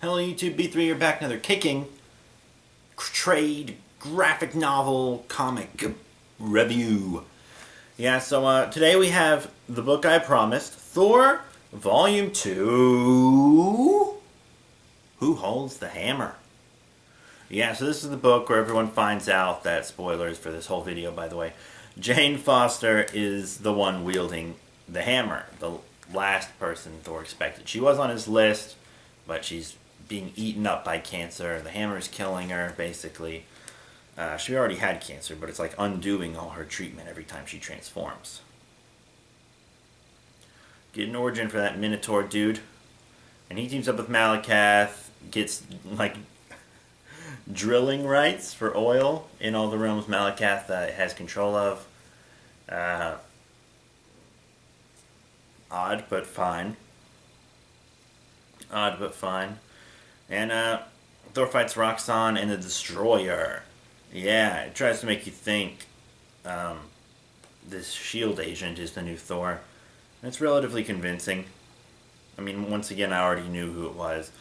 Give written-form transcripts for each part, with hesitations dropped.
Hello YouTube, B3, you're back, another kicking trade graphic novel comic review. Yeah, so today we have the book I promised, Thor, Volume 2, Who Holds the Hammer? Yeah, so this is the book where everyone finds out that, spoilers for this whole video by the way, Jane Foster is the one wielding the hammer, the last person Thor expected. She was on his list, but she's being eaten up by cancer. The hammer is killing her, basically. She already had cancer, but it's like undoing all her treatment every time she transforms. Get an origin for that Minotaur dude. And he teams up with Malakath, gets, like, drilling rights for oil in all the realms Malakath has control of. Odd, but fine. Odd, but fine. And Thor fights Roxxon and the Destroyer. Yeah, it tries to make you think this S.H.I.E.L.D. agent is the new Thor. And it's relatively convincing. I mean, once again, I already knew who it was.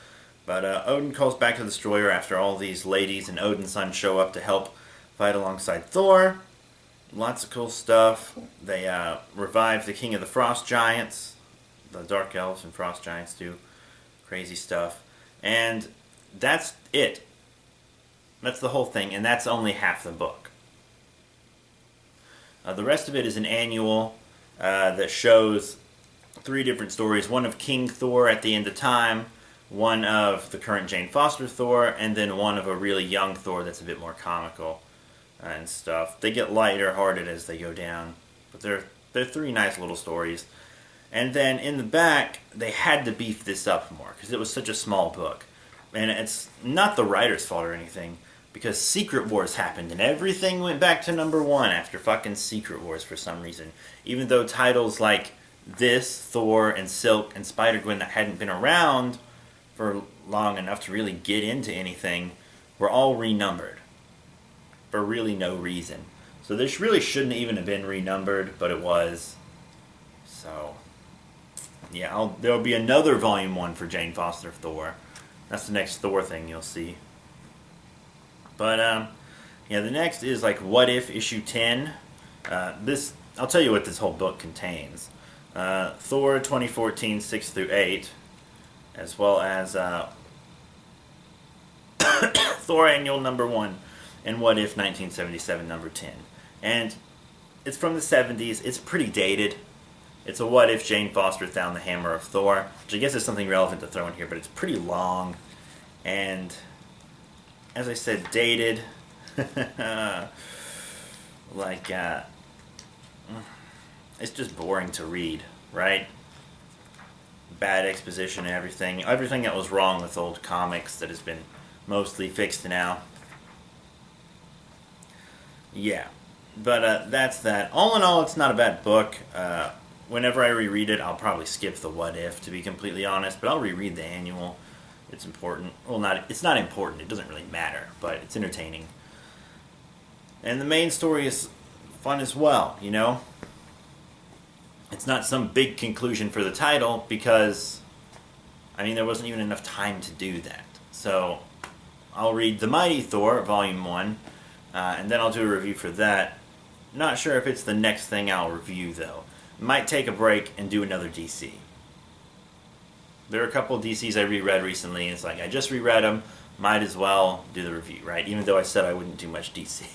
But Odin calls back to the Destroyer after all these ladies and Odin's son show up to help fight alongside Thor. Lots of cool stuff. They revive the King of the Frost Giants. The Dark Elves and Frost Giants do crazy stuff. And that's it. That's the whole thing, and that's only half the book. The rest of it is an annual that shows 3 different stories. One of King Thor at the end of time, one of the current Jane Foster Thor, and then one of a really young Thor that's a bit more comical and stuff. They get lighter hearted as they go down, but they're 3 nice little stories. And then in the back, they had to beef this up more because it was such a small book. And it's not the writer's fault or anything, because Secret Wars happened and everything went back to #1 after fucking Secret Wars for some reason. Even though titles like this, Thor, and Silk, and Spider-Gwen that hadn't been around for long enough to really get into anything were all renumbered for really no reason. So this really shouldn't even have been renumbered, but it was. So yeah, there'll be another Volume 1 for Jane Foster Thor. That's the next Thor thing you'll see. But yeah, the next is like What If issue 10. I'll tell you what this whole book contains. Thor 2014 6 through 8, as well as Thor Annual #1 and What If 1977 #10. And it's from the 70s. It's pretty dated. It's a what if Jane Foster found the hammer of Thor, which I guess is something relevant to throw in here, but it's pretty long, and as I said, dated. Like, it's just boring to read, right? Bad exposition and everything. Everything that was wrong with old comics that has been mostly fixed now. Yeah, but that's that. All in all, it's not a bad book. Whenever I reread it, I'll probably skip the What If, to be completely honest, but I'll reread the annual. It's important. Well, it's not important. It doesn't really matter, but it's entertaining. And the main story is fun as well, you know? It's not some big conclusion for the title, because, I mean, there wasn't even enough time to do that. So, I'll read The Mighty Thor, Volume 1, and then I'll do a review for that. Not sure if it's the next thing I'll review, though. Might take a break and do another DC. There are a couple of DCs I reread recently, and it's like, I just reread them, might as well do the review, right? Even though I said I wouldn't do much DC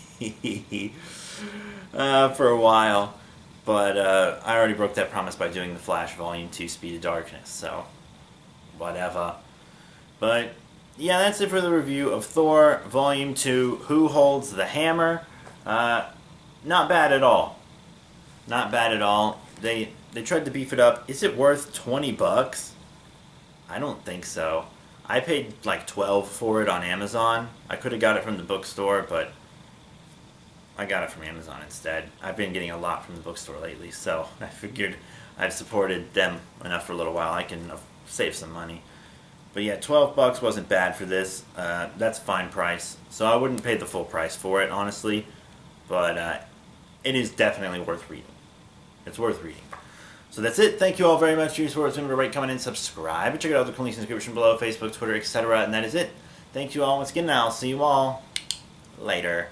for a while. But I already broke that promise by doing The Flash Volume 2, Speed of Darkness, so whatever. But yeah, that's it for the review of Thor Volume 2, Who Holds the Hammer? Not bad at all. Not bad at all. They tried to beef it up. Is it worth $20? I don't think so. I paid like $12 for it on Amazon. I could have got it from the bookstore, but I got it from Amazon instead. I've been getting a lot from the bookstore lately, so I figured I've supported them enough for a little while. I can save some money. But yeah, $12 wasn't bad for this. That's a fine price. So I wouldn't pay the full price for it, honestly. But it is definitely worth reading. It's worth reading. So that's it. Thank you all very much for your support. Remember to rate, comment, and subscribe. Check out the links in the description below, Facebook, Twitter, etc. And that is it. Thank you all once again, and I'll see you all later.